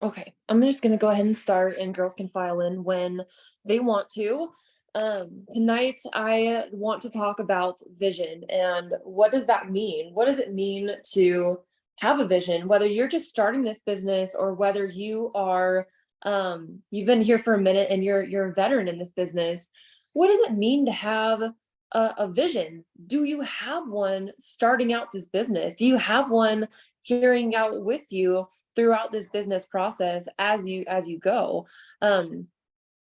Okay, I'm just gonna go ahead and start, and girls can file in when they want to. Tonight, I want to talk about vision and what does that mean? What does it mean to have a vision? Whether you're just starting this business or whether you are, you've been here for a minute and you're a veteran in this business. What does it mean to have a vision? Do you have one starting out this business? Do you have one carrying out with you throughout this business process as you go? um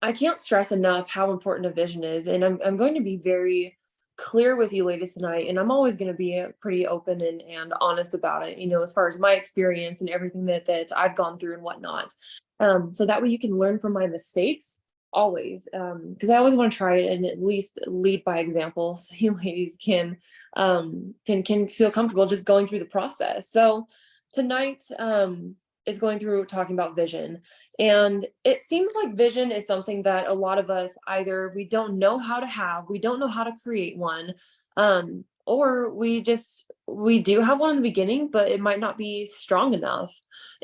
I can't stress enough how important a vision is, and I'm going to be very clear with you ladies tonight, and I'm always going to be pretty open and honest about it, as far as my experience and everything that I've gone through and whatnot. So that way you can learn from my mistakes always, because I always want to try it and at least lead by example, so you ladies can feel comfortable just going through the process. So tonight is going through talking about vision. And it seems like vision is something that a lot of us either we don't know how to have, we don't know how to create one, or we do have one in the beginning, but it might not be strong enough.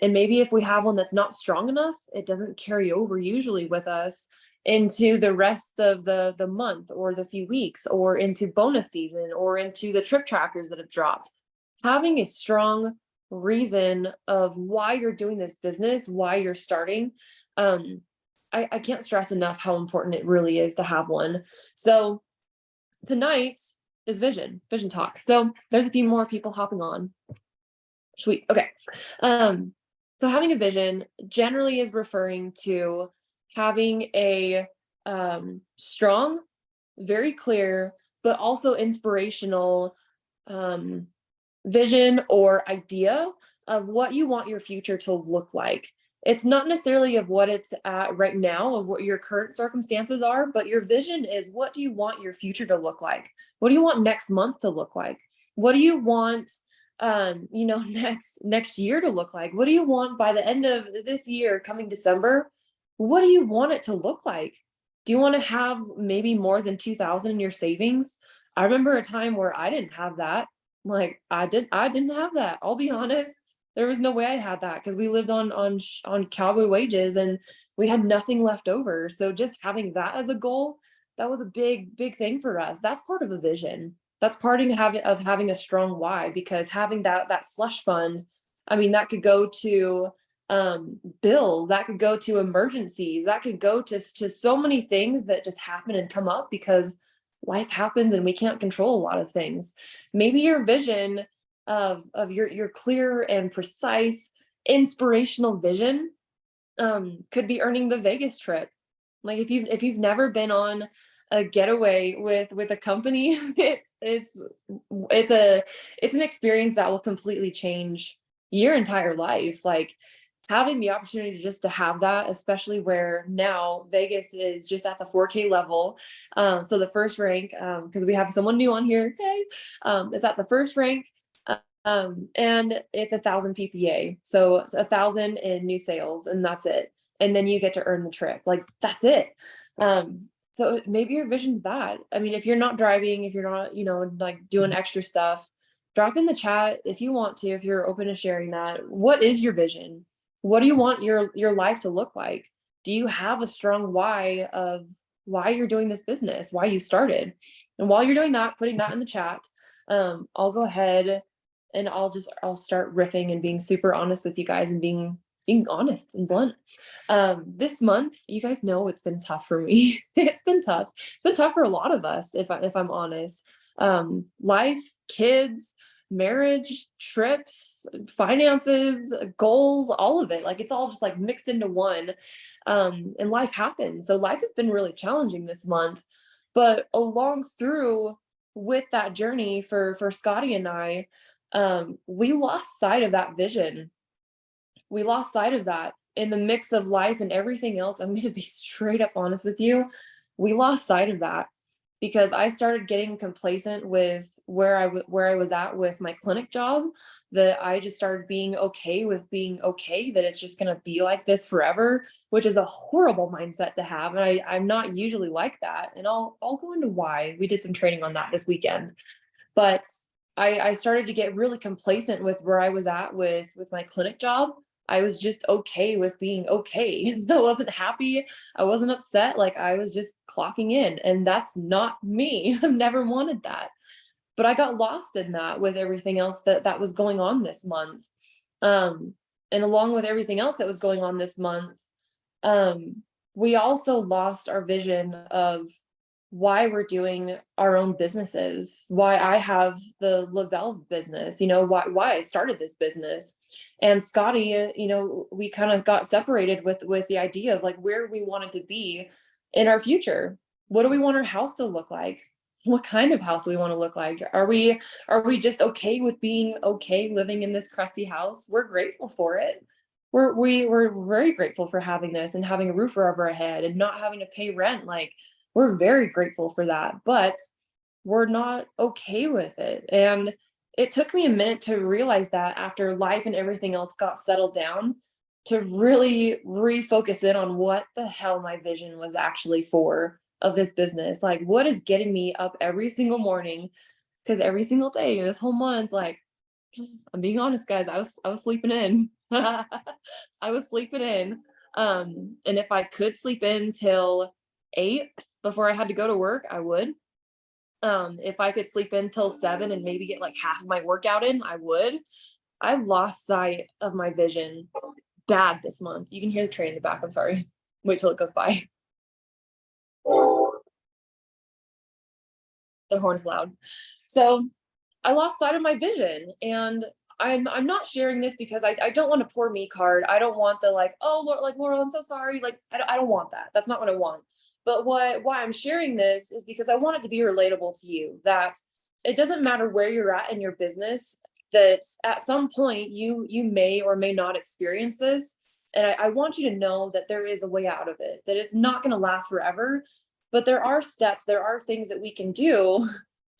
And maybe if we have one that's not strong enough, it doesn't carry over usually with us into the rest of the month or the few weeks or into bonus season or into the trip trackers that have dropped. Having a strong reason of why you're doing this business, why you're starting. Um, I can't stress enough how important it really is to have one. So tonight is vision talk. So there's a few more people hopping on. Sweet. Okay. Um, so having a vision generally is referring to having a strong, very clear, but also inspirational um, vision or idea of what you want your future to look like. It's not necessarily of what it's at right now, of what your current circumstances are, but your vision is what do you want your future to look like? What do you want next month to look like? What do you want next year to look like? What do you want by the end of this year coming December? What do you want it to look like? Do you want to have maybe more than 2000 in your savings? I remember a time where I didn't have that. Like, I didn't have that, I'll be honest. There was no way I had that because we lived on cowboy wages and we had nothing left over. So just having that as a goal, that was a big thing for us. That's part of a vision. That's part of having a strong why, because having that slush fund, I mean, that could go to bills, that could go to emergencies, that could go to so many things that just happen and come up because life happens and we can't control a lot of things. Maybe your vision of your clear and precise inspirational vision could be earning the Vegas trip. Like if you've never been on a getaway with a company, it's a it's an experience that will completely change your entire life. Like having the opportunity just to have that, especially where now Vegas is just at the 4K level. So the first rank, because we have someone new on here, okay, it's at the first rank, and it's 1,000 PPA, so 1,000 in new sales, and that's it. And then you get to earn the trip. Like that's it. So maybe your vision's that. I mean, if you're not driving, if you're not, like doing extra stuff, drop in the chat if you want to, if you're open to sharing that. What is your vision? What do you want your life to look like? Do you have a strong why of why you're doing this business, why you started? And while you're doing that, putting that in the chat, I'll go ahead and I'll start riffing and being super honest with you guys and being honest and blunt. This month, you guys know it's been tough for me. It's been tough. It's been tough for a lot of us, if I'm honest. Life, kids, marriage, trips, finances, goals, all of it. Like it's all just like mixed into one. And life happens. So life has been really challenging this month. But along through with that journey for Scotty and I, we lost sight of that vision. We lost sight of that in the mix of life and everything else. I'm going to be straight up honest with you. We lost sight of that because I started getting complacent with where I was at with my clinic job, that I just started being okay with being okay, that it's just going to be like this forever, which is a horrible mindset to have. And I'm not usually like that. And I'll go into why. We did some training on that this weekend. But I started to get really complacent with where I was at with my clinic job. I was just okay with being okay. I wasn't happy. I wasn't upset. Like I was just clocking in, and that's not me. I've never wanted that. But I got lost in that with everything else that was going on this month. Um, and along with everything else that was going on this month, um, we also lost our vision of why we're doing our own businesses, why I have the Lavelle business, why I started this business. And Scotty, we kind of got separated with the idea of like where we wanted to be in our future. What do we want our house to look like? What kind of house do we want to look like? Are we just okay with being okay living in this crusty house? We're grateful for it. We're very grateful for having this and having a roof over our head and not having to pay rent. Like we're very grateful for that, but we're not okay with it. And it took me a minute to realize that after life and everything else got settled down, to really refocus in on what the hell my vision was actually for of this business. Like what is getting me up every single morning? Because every single day this whole month, like I'm being honest, guys, I was sleeping in. I was sleeping in. And if I could sleep in till 8 before I had to go to work, I would. If I could sleep in till 7 and maybe get like half of my workout in, I would. I lost sight of my vision bad this month. You can hear the train in the back. I'm sorry. Wait till it goes by. The horn's loud. So I lost sight of my vision, and I'm not sharing this because I don't want a poor me card. I don't want the like, oh Lord, like Laurel, I'm so sorry. Like I don't want that. That's not what I want. But why I'm sharing this is because I want it to be relatable to you, that it doesn't matter where you're at in your business, that at some point you may or may not experience this. And I want you to know that there is a way out of it, that it's not going to last forever, but there are steps, there are things that we can do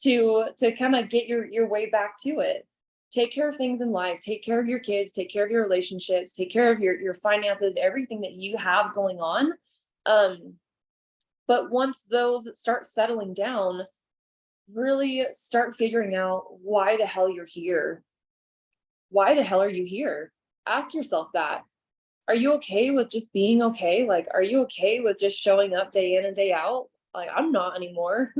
to kind of get your way back to it. Take care of things in life, take care of your kids, take care of your relationships, take care of your finances, everything that you have going on. But once those start settling down, really start figuring out why the hell you're here. Why the hell are you here? Ask yourself that. Are you okay with just being okay? Like, are you okay with just showing up day in and day out? Like, I'm not anymore.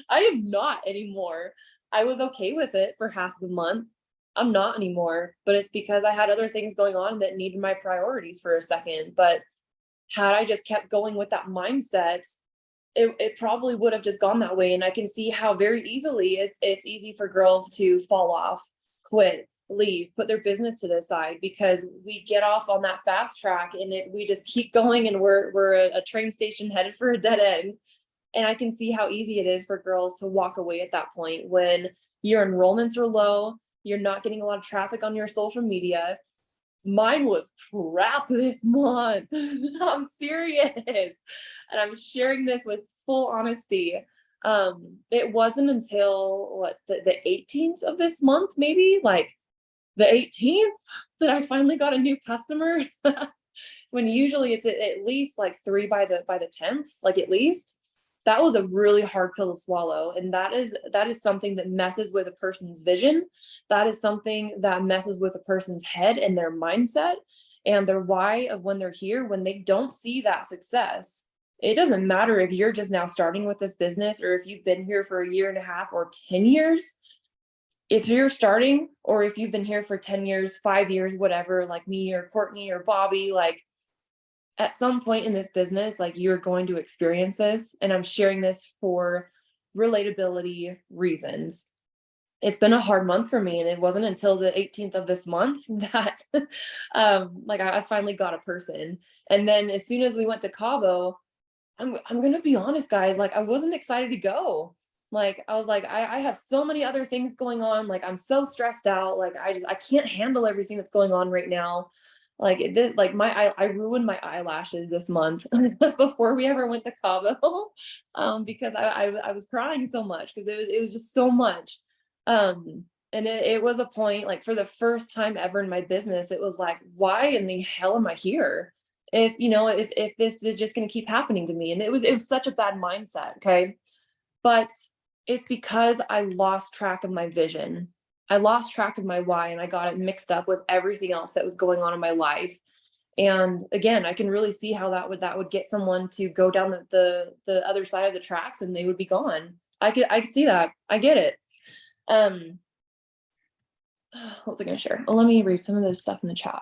I am not anymore. I was okay with it for half the month. I'm not anymore, but it's because I had other things going on that needed my priorities for a second. But had I just kept going with that mindset, it probably would have just gone that way. And I can see how very easily it's easy for girls to fall off, quit, leave, put their business to the side, because we get off on that fast track and we just keep going, and we're a train station headed for a dead end. And I can see how easy it is for girls to walk away at that point when your enrollments are low, you're not getting a lot of traffic on your social media. Mine was crap this month. I'm serious. And I'm sharing this with full honesty. It wasn't until the 18th of this month, maybe like the 18th, that I finally got a new customer. When usually it's at least like 3 by the 10th, like at least. That was a really hard pill to swallow. And that is something that messes with a person's vision. That is something that messes with a person's head and their mindset and their why of when they're here, when they don't see that success. It doesn't matter if you're just now starting with this business or if you've been here for a year and a half or 10 years. If you're starting, or if you've been here for 10 years, 5 years, whatever, like me or Courtney or Bobby, like at some point in this business, like you're going to experience this. And I'm sharing this for relatability reasons. It's been a hard month for me. And it wasn't until the 18th of this month that like I finally got a person. And then as soon as we went to Cabo, I'm going to be honest, guys, like I wasn't excited to go. Like I was like, I have so many other things going on. Like I'm so stressed out. Like I can't handle everything that's going on right now. Like it did, like I ruined my eyelashes this month before we ever went to Cabo, because I was crying so much because it was just so much. And it was a point, like for the first time ever in my business, it was like, why in the hell am I here? If this is just going to keep happening to me. And it was such a bad mindset. Okay. But it's because I lost track of my vision. I lost track of my why and I got it mixed up with everything else that was going on in my life. And again, I can really see how that would get someone to go down the other side of the tracks and they would be gone. I could see that. I get it. Um, what was I going to share? Oh, let me read some of those stuff in the chat.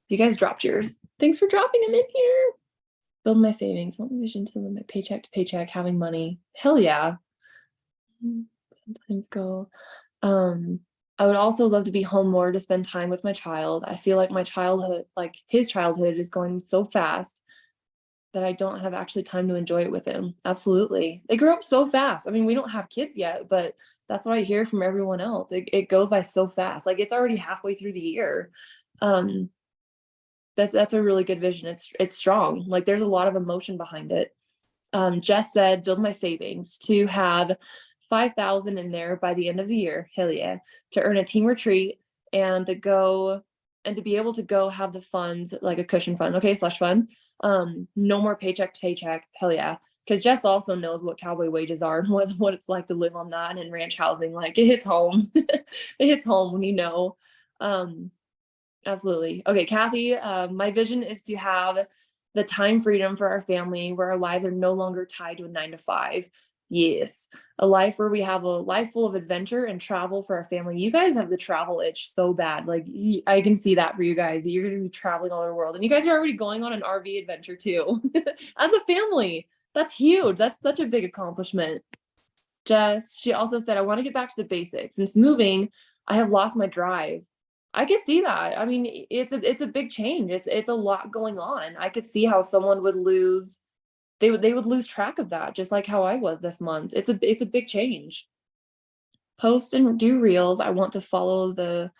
You guys dropped yours. Thanks for dropping them in here. Build my savings. Want my vision to live my paycheck to paycheck, having money. Hell yeah. Sometimes go. I would also love to be home more to spend time with my child. I feel like my childhood, like his childhood, is going so fast that I don't have actually time to enjoy it with him. Absolutely. They grow up so fast. I mean, we don't have kids yet, but that's what I hear from everyone else. It goes by so fast. Like it's already halfway through the year. That's a really good vision. It's strong. Like there's a lot of emotion behind it. Jess said, build my savings to have 5,000 in there by the end of the year. Hell yeah. To earn a team retreat and to be able to go have the funds, like a cushion fund. Okay. Slush fund. No more paycheck to paycheck. Hell yeah. Cause Jess also knows what cowboy wages are and what it's like to live on that and in ranch housing. Like it hits home. It hits home when you know. Absolutely. Okay. Kathy, my vision is to have the time freedom for our family where our lives are no longer tied to a 9 to 5. Yes. A life where we have a life full of adventure and travel for our family. You guys have the travel itch so bad. Like I can see that for you guys. You're going to be traveling all over the world and you guys are already going on an RV adventure too. As a family. That's huge. That's such a big accomplishment. Jess, she also said, I want to get back to the basics. Since moving, I have lost my drive. I could see that. I mean, it's a big change. It's a lot going on. I could see how someone would lose, they would lose track of that, just like how I was this month. It's a big change. Post and do reels. I want to follow the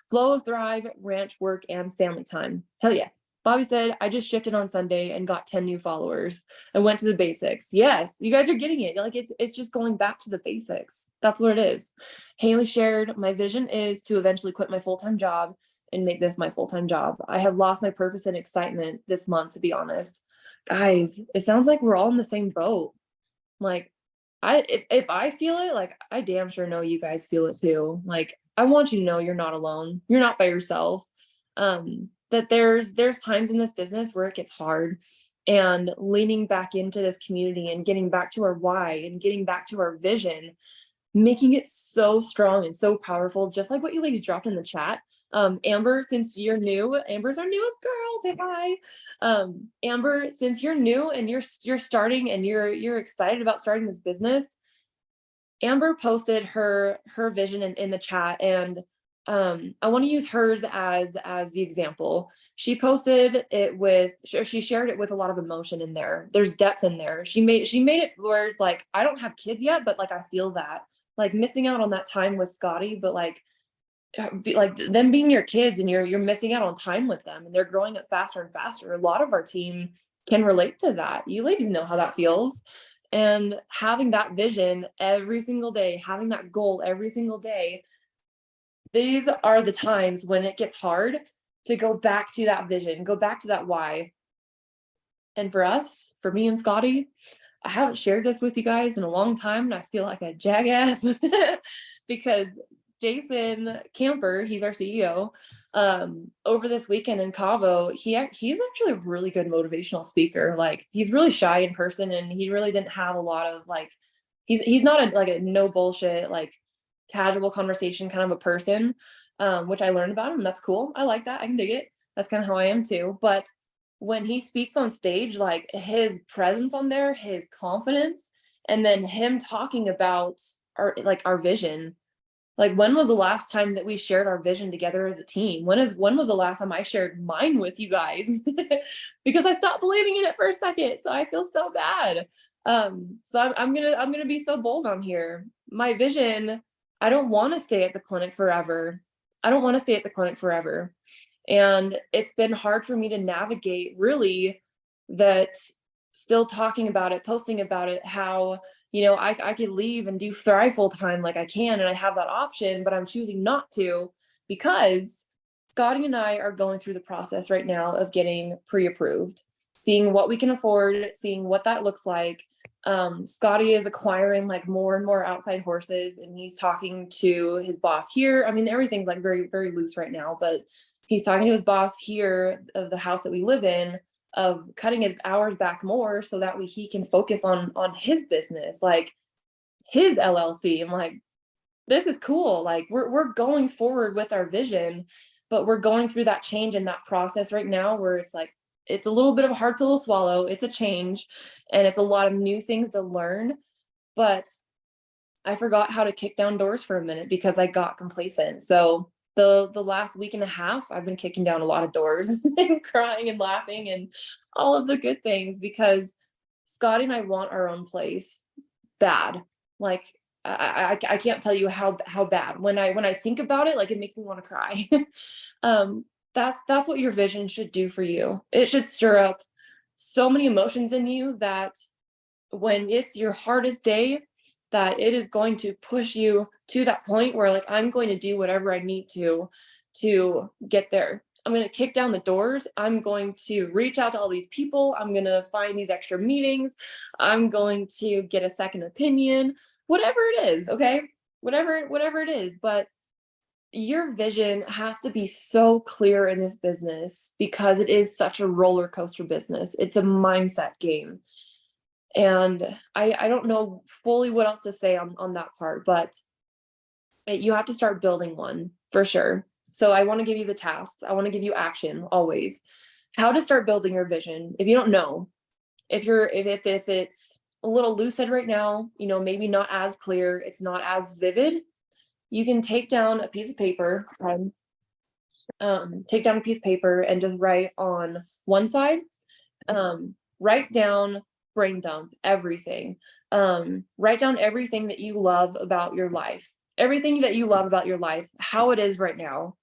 flow of Thrive, ranch work, and family time. Hell yeah. Bobby said, I just shifted on Sunday and got 10 new followers. I went to the basics. Yes, you guys are getting it. Like it's just going back to the basics. That's what it is. Haley shared, my vision is to eventually quit my full-time job and make this my full-time job. I have lost my purpose and excitement this month, to be honest. Guys, it sounds like we're all in the same boat. Like if I feel it, like I damn sure know you guys feel it too. Like I want you to know you're not alone. You're not by yourself. That there's times in this business where it gets hard, and leaning back into this community and getting back to our why and getting back to our vision, making it so strong and so powerful, just like what you ladies dropped in the chat. Amber, since you're new, Amber's our newest girl. Say hi. Amber, since you're new and you're starting and you're excited about starting this business, Amber posted her vision in the chat, and I want to use hers as the example. She posted it with, she shared it with a lot of emotion in there. There's depth in there. She made it where it's like, I don't have kids yet, but like I feel that, like missing out on that time with Scotty, but like them being your kids and you're missing out on time with them and they're growing up faster and faster. A lot of our team can relate to that. You ladies know how that feels. And having that vision every single day, having that goal every single day, these are the times when it gets hard to go back to that vision, go back to that why. And for us, for me and Scotty, I haven't shared this with you guys in a long time, and I feel like a jackass because Jason Camper, he's our CEO, over this weekend in Cabo, he's actually a really good motivational speaker. Like he's really shy in person, and he really didn't have a lot of like, he's not a no bullshit, like casual conversation kind of a person, which I learned about him. That's cool. I like that. I can dig it. That's kind of how I am too. But when he speaks on stage, like his presence on there, his confidence, and then him talking about our vision. Like when was the last time that we shared our vision together as a team? When was the last time I shared mine with you guys? Because I stopped believing in it for a second. So I feel so bad. So I'm gonna be so bold on here. My vision, I don't want to stay at the clinic forever. I don't want to stay at the clinic forever. And it's been hard for me to navigate really that, still talking about it, posting about it, how, I could leave and do Thrive full time like I can, and I have that option, but I'm choosing not to because Scotty and I are going through the process right now of getting pre-approved. seeing what we can afford, seeing what that looks like. Scotty is acquiring like more and more outside horses, and he's talking to his boss here. I mean, everything's like very, very loose right now, but he's talking to his boss here of the house that we live in, of cutting his hours back more so that way he can focus on his business, like his LLC. I'm like, this is cool. Like we're going forward with our vision, but we're going through that change and that process right now where it's like, it's a little bit of a hard pill to swallow. It's a change and it's a lot of new things to learn, but I forgot how to kick down doors for a minute because I got complacent. So the last week and a half, I've been kicking down a lot of doors and crying and laughing and all of the good things, because Scotty and I want our own place bad. Like I can't tell you how bad. When I think about it, like it makes me want to cry. That's what your vision should do for you. It should stir up so many emotions in you that when it's your hardest day, that it is going to push you to that point where like, I'm going to do whatever I need to get there. I'm going to kick down the doors. I'm going to reach out to all these people. I'm going to find these extra meetings. I'm going to get a second opinion, whatever it is. Okay. Whatever it is. But your vision has to be so clear in this business because it is such a roller coaster business. It's a mindset game. And I don't know fully what else to say on that part, but you have to start building one for sure. So I want to give you the tasks. I want to give you action always. How to start building your vision. If you don't know, if it's a little lucid right now, you know, maybe not as clear, it's not as vivid, you can take down a piece of paper and just write on one side, write down, brain dump everything. Write down everything that you love about your life, how it is right now.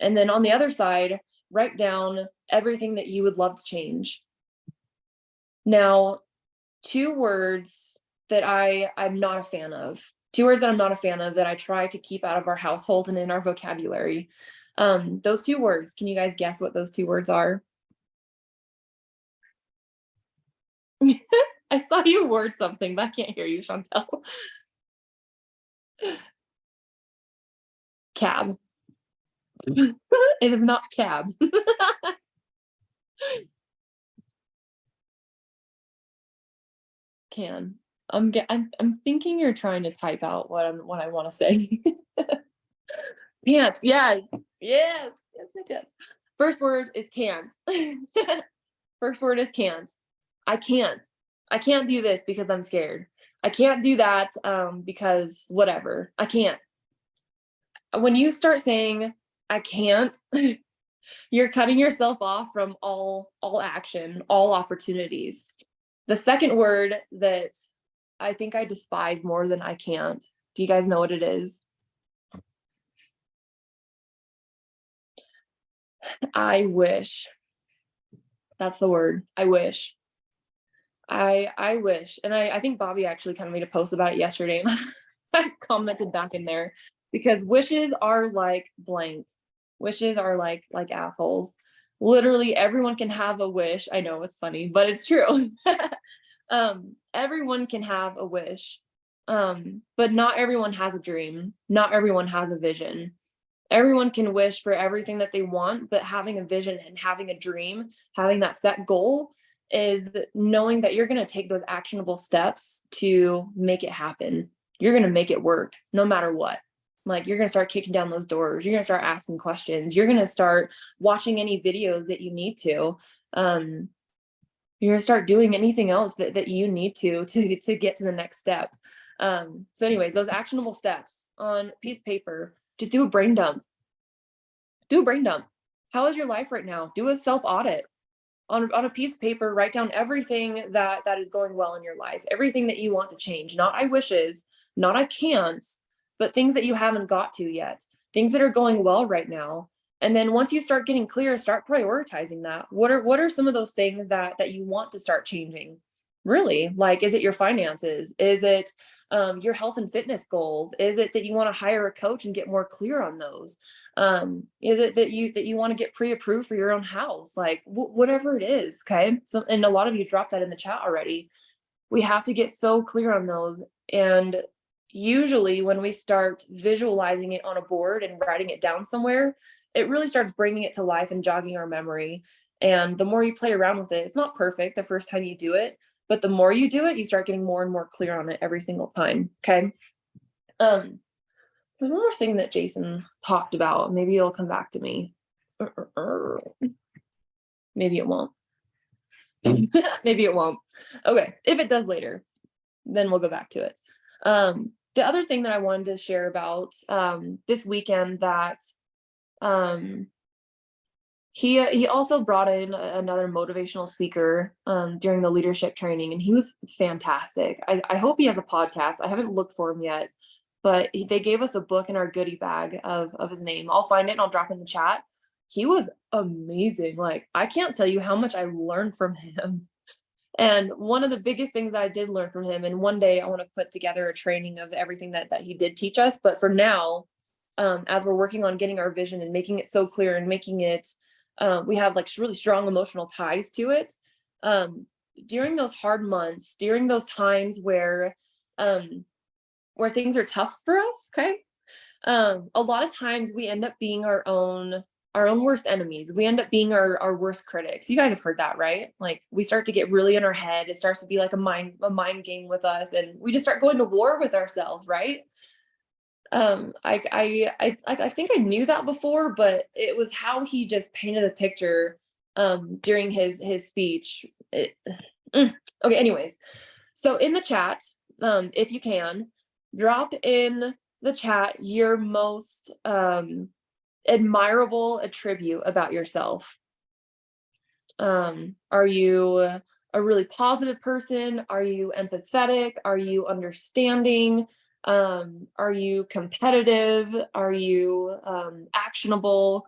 And then on the other side, write down everything that you would love to change. Now, two words that I'm not a fan of that I try to keep out of our household and in our vocabulary. Those two words, can you guys guess what those two words are? I saw you word something, but I can't hear you, Chantel. Cab. It is not cab. Can. I'm thinking you're trying to type out what I want to say. Can't. Yes. First word is can't. First word is can't. I can't do this because I'm scared. I can't do that because whatever. I can't. When you start saying I can't, you're cutting yourself off from all action, all opportunities. The second word that I think I despise more than I can't. Do you guys know what it is? I wish. That's the word. I wish. I wish. And I think Bobby actually kind of made a post about it yesterday, and I commented back in there, because wishes are like blank. Wishes are like assholes. Literally everyone can have a wish. I know it's funny, but it's true. Everyone can have a wish. But not everyone has a dream. Not everyone has a vision. Everyone can wish for everything that they want, but having a vision and having a dream, having that set goal, is knowing that you're going to take those actionable steps to make it happen. You're going to make it work no matter what. Like, you're going to start kicking down those doors. You're going to start asking questions. You're going to start watching any videos that you need to. You're going to start doing anything else that you need to get to the next step. So anyways, those actionable steps on a piece of paper, just do a brain dump. How is your life right now? Do a self audit. On a piece of paper, write down everything that is going well in your life, everything that you want to change, not I wishes, not I can't, but things that you haven't got to yet, things that are going well right now. And then once you start getting clear, start prioritizing that. What are some of those things that you want to start changing? Really? Like, is it your finances? Is it Your health and fitness goals? Is it that you want to hire a coach and get more clear on those? Is it that you want to get pre-approved for your own house? Like whatever it is. Okay. So, and a lot of you dropped that in the chat already. We have to get so clear on those. And usually when we start visualizing it on a board and writing it down somewhere, it really starts bringing it to life and jogging our memory. And the more you play around with it, it's not perfect the first time you do it, but the more you do it, you start getting more and more clear on it every single time. Okay. There's one more thing that Jason talked about. Maybe it'll come back to me. Maybe it won't. Maybe it won't. Okay. If it does later, then we'll go back to it. The other thing that I wanted to share about this weekend that he also brought in another motivational speaker during the leadership training, and he was fantastic. I hope he has a podcast. I haven't looked for him yet, but they gave us a book in our goodie bag of his name. I'll find it and I'll drop it in the chat. He was amazing. Like, I can't tell you how much I learned from him. And one of the biggest things that I did learn from him, and one day I want to put together a training of everything that he did teach us. But for now, as we're working on getting our vision and making it so clear and making it, we have like really strong emotional ties to it. During those hard months, during those times where things are tough for us, okay? A lot of times we end up being our own worst enemies. We end up being our worst critics. You guys have heard that, right? Like, we start to get really in our head. It starts to be like a mind game with us, and we just start going to war with ourselves, right? I think I knew that before, but it was how he just painted a picture during his speech. Okay, anyways. So in the chat, if you can, drop in the chat your most admirable attribute about yourself. Are you a really positive person? Are you empathetic? Are you understanding? Are you competitive? Are you actionable?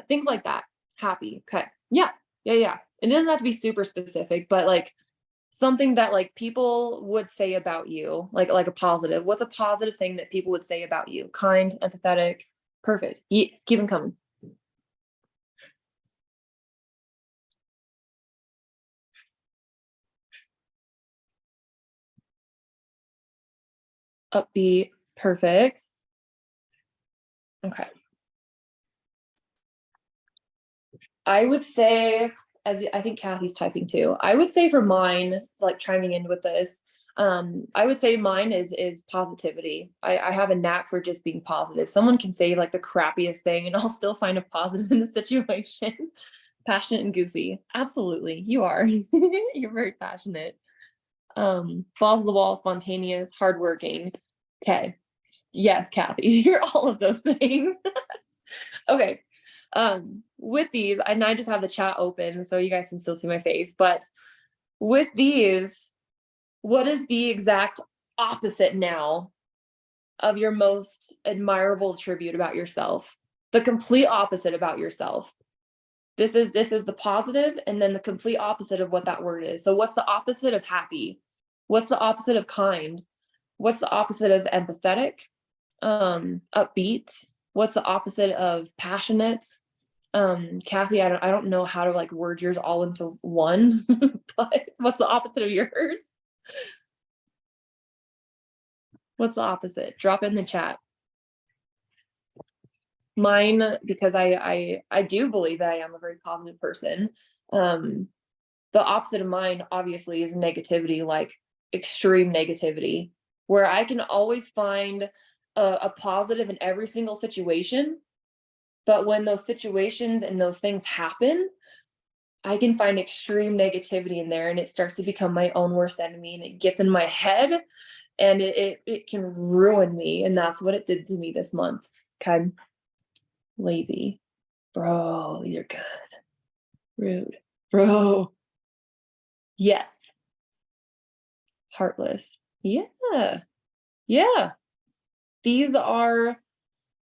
Things like that. Happy. Okay. Yeah. It doesn't have to be super specific, but like something that like people would say about you, like a positive. What's a positive thing that people would say about you? Kind, empathetic. Perfect. Yes, keep them coming. Upbeat. Perfect. Okay. I would say, as I think Kathy's typing too, I would say for mine, like chiming in with this, I would say mine is positivity. I have a knack for just being positive. Someone can say like the crappiest thing and I'll still find a positive in the situation. Passionate and goofy. Absolutely. You are. You're very passionate. Falls to the wall, spontaneous, hardworking. Okay. Yes, Kathy, you're all of those things. Okay. With these, and I just have the chat open so you guys can still see my face, but with these, what is the exact opposite now of your most admirable attribute about yourself? The complete opposite about yourself. This is the positive, and then the complete opposite of what that word is. So what's the opposite of happy? What's the opposite of kind? What's the opposite of empathetic? Upbeat? What's the opposite of passionate? Kathy, I don't know how to like word yours all into one, but what's the opposite of yours? What's the opposite? Drop it in the chat. Mine, because I do believe that I am a very positive person. The opposite of mine obviously is negativity, like extreme negativity, where I can always find a positive in every single situation. But when those situations and those things happen, I can find extreme negativity in there, and it starts to become my own worst enemy, and it gets in my head, and it can ruin me. And that's what it did to me this month. Okay. Lazy. Bro, these are good. Rude. Bro. Yes. Heartless. Yeah. Yeah. These are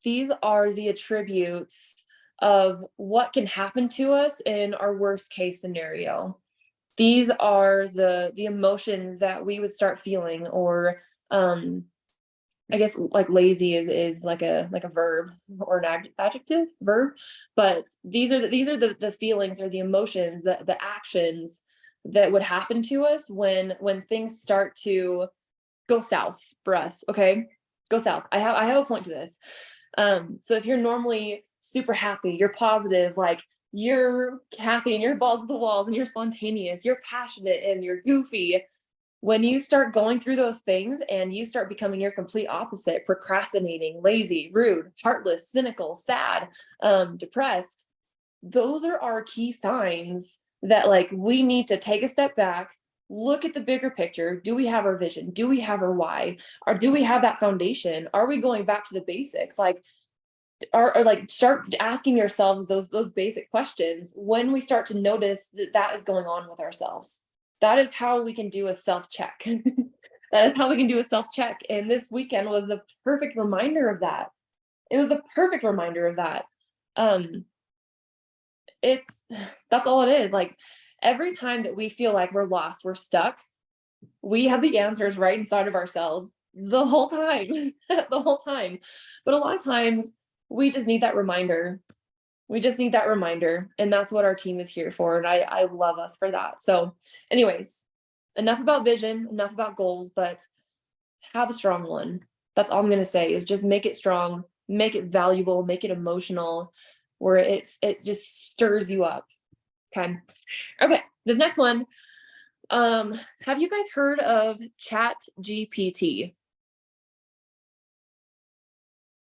the attributes of what can happen to us in our worst case scenario. These are the emotions that we would start feeling, or Um, I guess like lazy is like a verb or an adjective verb, but these are the feelings or the emotions, the actions that would happen to us when things start to go south for us. Okay, go south. I have a point to this. So if you're normally super happy, you're positive, like you're Kathy and you're balls to the walls and you're spontaneous, you're passionate and you're goofy, when you start going through those things and you start becoming your complete opposite, procrastinating, lazy, rude, heartless, cynical, sad, depressed, those are our key signs that like we need to take a step back, look at the bigger picture. Do we have our vision? Do we have our why? Or do we have that foundation? Are we going back to the basics? Like, or like start asking yourselves those basic questions when we start to notice that that is going on with ourselves. That is how we can do a self check. That is how we can do a self check. And this weekend was the perfect reminder of that. It was the perfect reminder of that. Um, it's that's all it is. Like every time that we feel like we're lost, we're stuck, we have the answers right inside of ourselves the whole time, the whole time. But a lot of times we just need that reminder. We just need that reminder. And that's what our team is here for. And I love us for that. So, anyways, enough about vision, enough about goals, but have a strong one. That's all I'm going to say is just make it strong, make it valuable, make it emotional, where it just stirs you up. Okay. Okay. This next one. Have you guys heard of ChatGPT?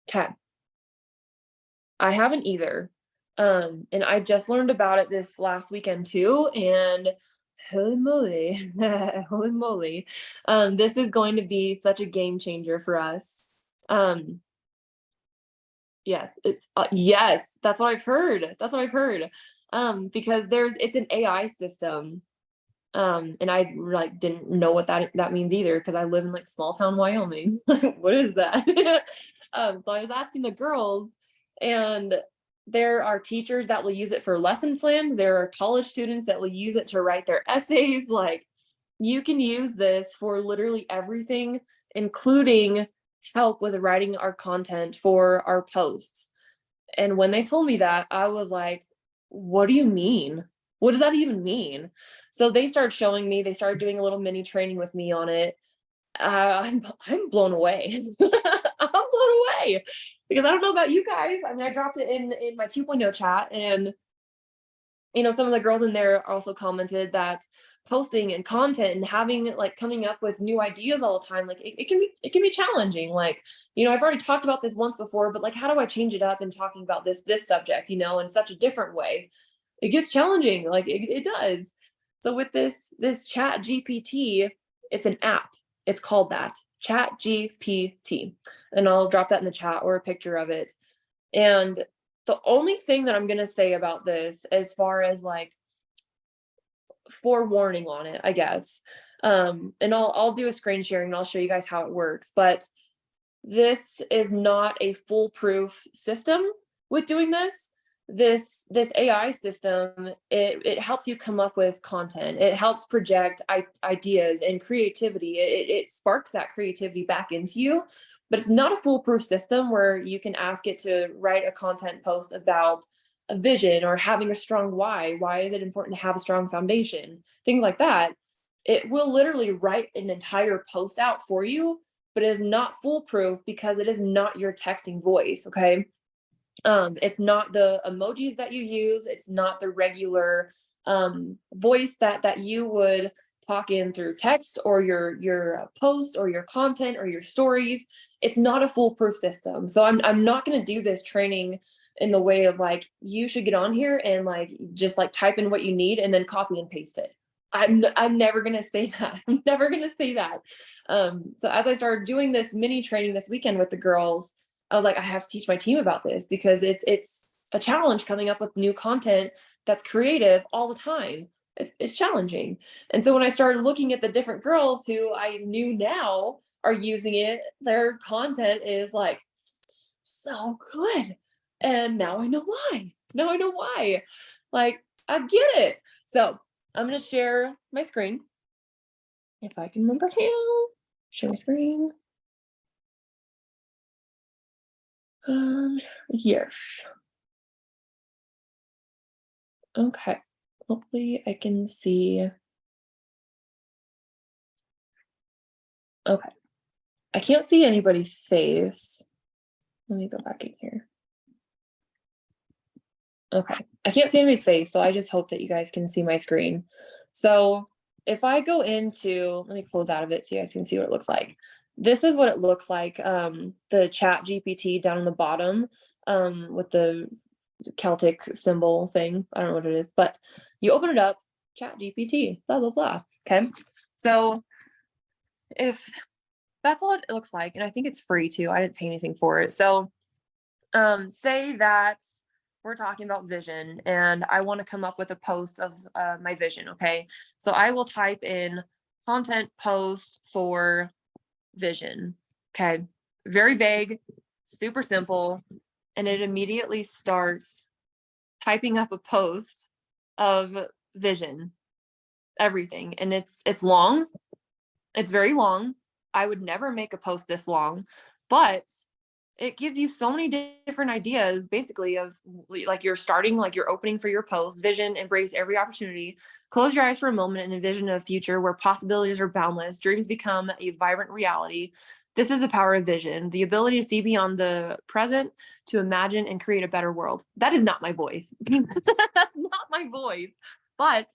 Okay. I haven't either. And I just learned about it this last weekend too. And holy moly, holy moly. This is going to be such a game changer for us. Um, yes, yes, that's what I've heard. That's what I've heard. Because it's an AI system. And I like didn't know what that means either because I live in like small town Wyoming. What is that? So I was asking the girls, and there are teachers that will use it for lesson plans. There are college students that will use it to write their essays. Like you can use this for literally everything, including help with writing our content for our posts. And when they told me that, I was like, what do you mean? What does that even mean? So they started showing me, they started doing a little mini training with me on it. I'm blown away. I'm blown away because I don't know about you guys. I mean, I dropped it in my 2.0 chat, and some of the girls in there also commented that posting and content and having like coming up with new ideas all the time, like it can be challenging. Like, I've already talked about this once before, but like how do I change it up in talking about this subject, in such a different way? It gets challenging, like it does. So with this chat GPT, it's an app. It's called that, chat GPT. And I'll drop that in the chat or a picture of it. And the only thing that I'm going to say about this, as far as like forewarning on it, I guess, and I'll do a screen sharing and I'll show you guys how it works. But this is not a foolproof system with doing this. This AI system, it helps you come up with content. It helps project ideas and creativity. It sparks that creativity back into you, but it's not a foolproof system where you can ask it to write a content post about a vision or having a strong why. Why is it important to have a strong foundation? Things like that. It will literally write an entire post out for you, but it is not foolproof because it is not your texting voice. Okay. It's not the emojis that you use. It's not the regular voice that you would talk in through text or your post or your content or your stories. It's not a foolproof system. So I'm not going to do this training in the way of like you should get on here and like just like type in what you need and then copy and paste it. I'm never gonna say that. I'm never gonna say that. So as I started doing this mini training this weekend with the girls, I was like, I have to teach my team about this because it's a challenge coming up with new content that's creative all the time. It's challenging. And so when I started looking at the different girls who I knew now are using it, their content is like so good. And now I know why. Now I know why. Like, I get it. So I'm going to share my screen if I can remember how. Share my screen. Yes. Okay. Hopefully I can see. Okay. I can't see anybody's face. Let me go back in here. Okay. I can't see anybody's face, so I just hope that you guys can see my screen. So if I go into, let me close out of it so you guys can see what it looks like. This is what it looks like. The ChatGPT down on the bottom, with the Celtic symbol thing. I don't know what it is, but you open it up, ChatGPT, blah, blah, blah. Okay. So if that's all it looks like, and I think it's free too. I didn't pay anything for it. So say that we're talking about vision and I want to come up with a post of my vision. Okay. So I will type in content post for vision. Okay. Very vague, super simple. And it immediately starts typing up a post of vision, everything. And it's long. It's very long. I would never make a post this long, but it gives you so many different ideas basically of like you're starting, like you're opening for your post, vision, embrace every opportunity, close your eyes for a moment and envision a future where possibilities are boundless, dreams become a vibrant reality. This is the power of vision, the ability to see beyond the present, to imagine and create a better world. That is not my voice. That's not my voice. But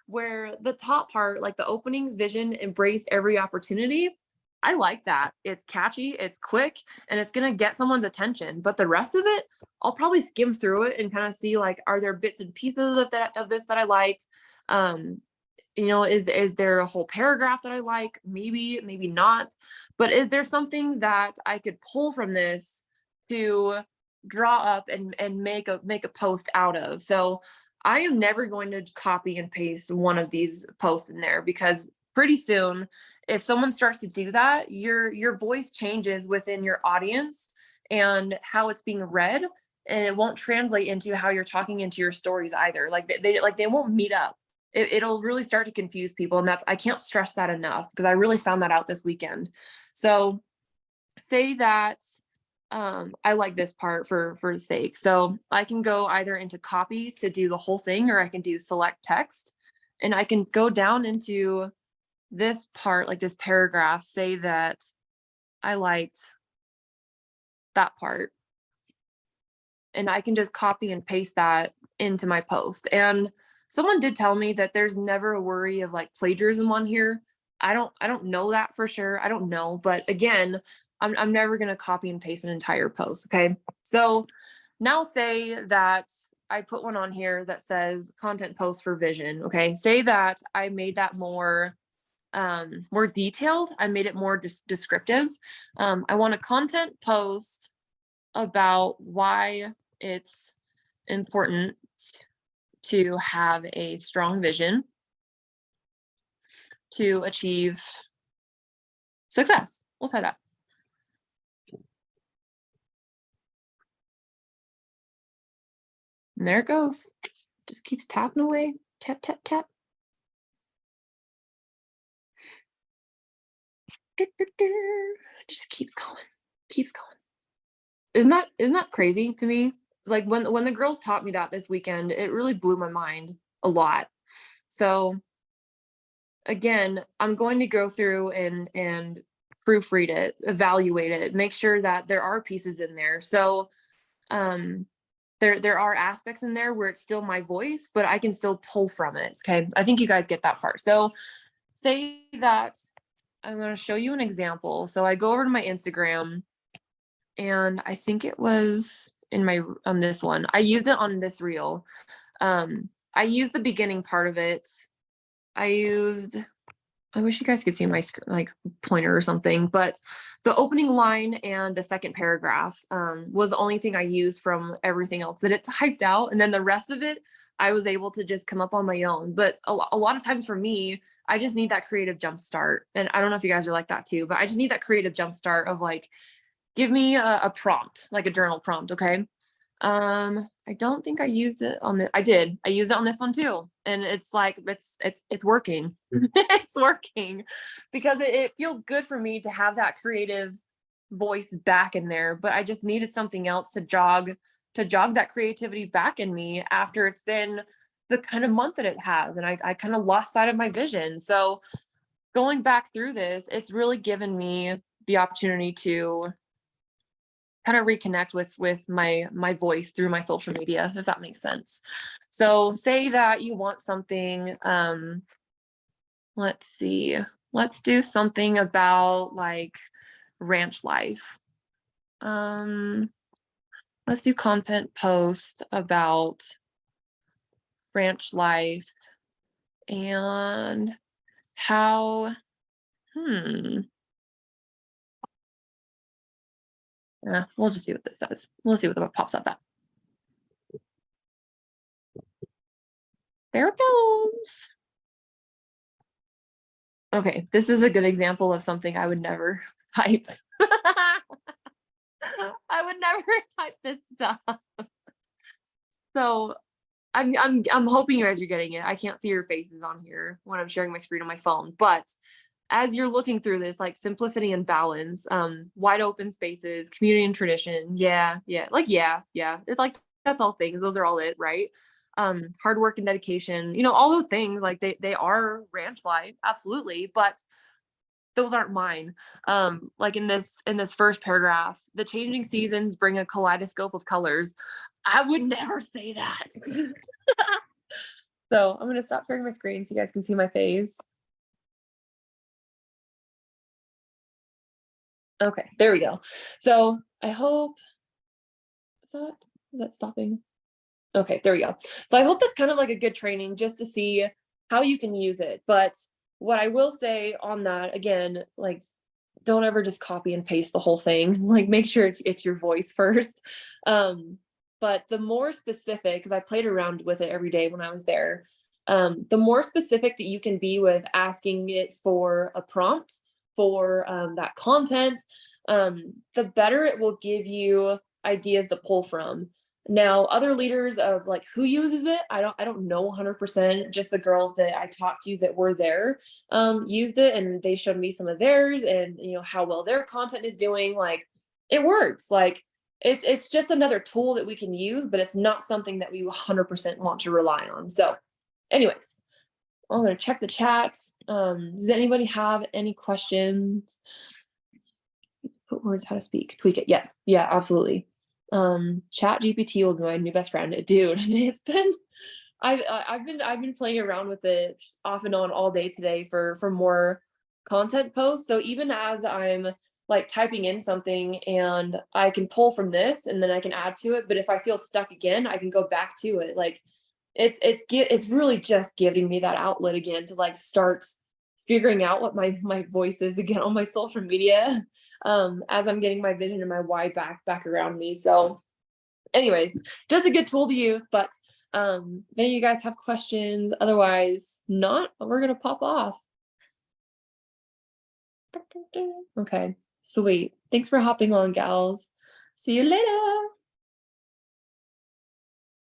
where the top part, like the opening vision, embrace every opportunity, I like that. It's catchy, it's quick, and it's going to get someone's attention. But the rest of it, I'll probably skim through it and kind of see like, are there bits and pieces of this that I like? Is there a whole paragraph that I like? Maybe, maybe not. But is there something that I could pull from this to draw up and make a post out of? So I am never going to copy and paste one of these posts in there, because pretty soon, if someone starts to do that, your voice changes within your audience and how it's being read, and it won't translate into how you're talking into your stories either. Like they won't meet up. It'll really start to confuse people, and I can't stress that enough, because I really found that out this weekend. So say that I like this part for the sake. So I can go either into copy to do the whole thing, or I can do select text, and I can go down into this part, like this paragraph, say that I liked that part, and I can just copy and paste that into my post. And someone did tell me that there's never a worry of like plagiarism on here. I don't know that for sure. I don't know, but again, I'm never going to copy and paste an entire post. Okay. So now say that I put one on here that says content post for vision. Okay. Say that I made that more detailed. I made it more descriptive. I want a content post about why it's important to have a strong vision to achieve success. We'll say that. And there it goes. Just keeps tapping away. Tap, tap, tap. Just keeps going. Keeps going. Isn't that crazy to me? Like when the girls taught me that this weekend, it really blew my mind a lot. So again, I'm going to go through and proofread it, evaluate it, make sure that there are pieces in there. So there are aspects in there where it's still my voice, but I can still pull from it. Okay. I think you guys get that part. So say that I'm going to show you an example. So I go over to my Instagram, and I think it was on this one. I used it on this reel. I used the beginning part of it. I wish you guys could see my like pointer or something, but the opening line and the second paragraph was the only thing I used from everything else that it typed out. And then the rest of it, I was able to just come up on my own. But a lot of times for me, I just need that creative jump start. And I don't know if you guys are like that too, but I just need that creative jump start of like, give me a prompt, like a journal prompt. Okay. I don't think I used it on I did. I used it on this one too. And it's like it's working. It's working because it feels good for me to have that creative voice back in there, but I just needed something else to jog that creativity back in me after it's been the kind of month that it has. And I kind of lost sight of my vision. So going back through this, it's really given me the opportunity to kind of reconnect with my voice through my social media, if that makes sense. So say that you want something, let's see, let's do something about like ranch life. um let's do content post about ranch life and how we'll just see what this says. We'll see what pops up at. There it goes. Okay, this is a good example of something I would never type. I would never type this stuff. So I'm hoping you guys are getting it. I can't see your faces on here when I'm sharing my screen on my phone, but as you're looking through this, like simplicity and balance, wide open spaces, community and tradition. Yeah, yeah, like yeah. It's like that's all things. Those are all it, right? Hard work and dedication, all those things, like they are ranch life, absolutely, but those aren't mine. Like in this first paragraph, the changing seasons bring a kaleidoscope of colors. I would never say that. So I'm gonna stop sharing my screen so you guys can see my face. Okay, there we go. So I hope is that is that stopping? Okay, there we go. So I hope that's kind of like a good training just to see how you can use it. But what I will say on that, again, like don't ever just copy and paste the whole thing. Like make sure it's your voice first. But the more specific, because I played around with it every day when I was there, the more specific that you can be with asking it for a prompt for that content, the better it will give you ideas to pull from. Now, other leaders of like who uses it, I don't know 100%. Just the girls that I talked to that were there used it, and they showed me some of theirs, and how well their content is doing. Like it works. Like it's just another tool that we can use, but it's not something that we 100% want to rely on. So, anyways, I'm gonna check the chats. Does anybody have any questions? Put words how to speak, tweak it. Yes, yeah, absolutely. ChatGPT will be my new best friend, dude. It's been I've been playing around with it off and on all day today for more content posts. So even as I'm like typing in something, and I can pull from this and then I can add to it, but if I feel stuck again, I can go back to it. Like it's really just giving me that outlet again to like start figuring out what my voice is again on my social media, as I'm getting my vision and my why back around me. So anyways, just a good tool to use. But if any of you guys have questions, otherwise not, we're gonna pop off. Okay, sweet. Thanks for hopping on, gals. See you later.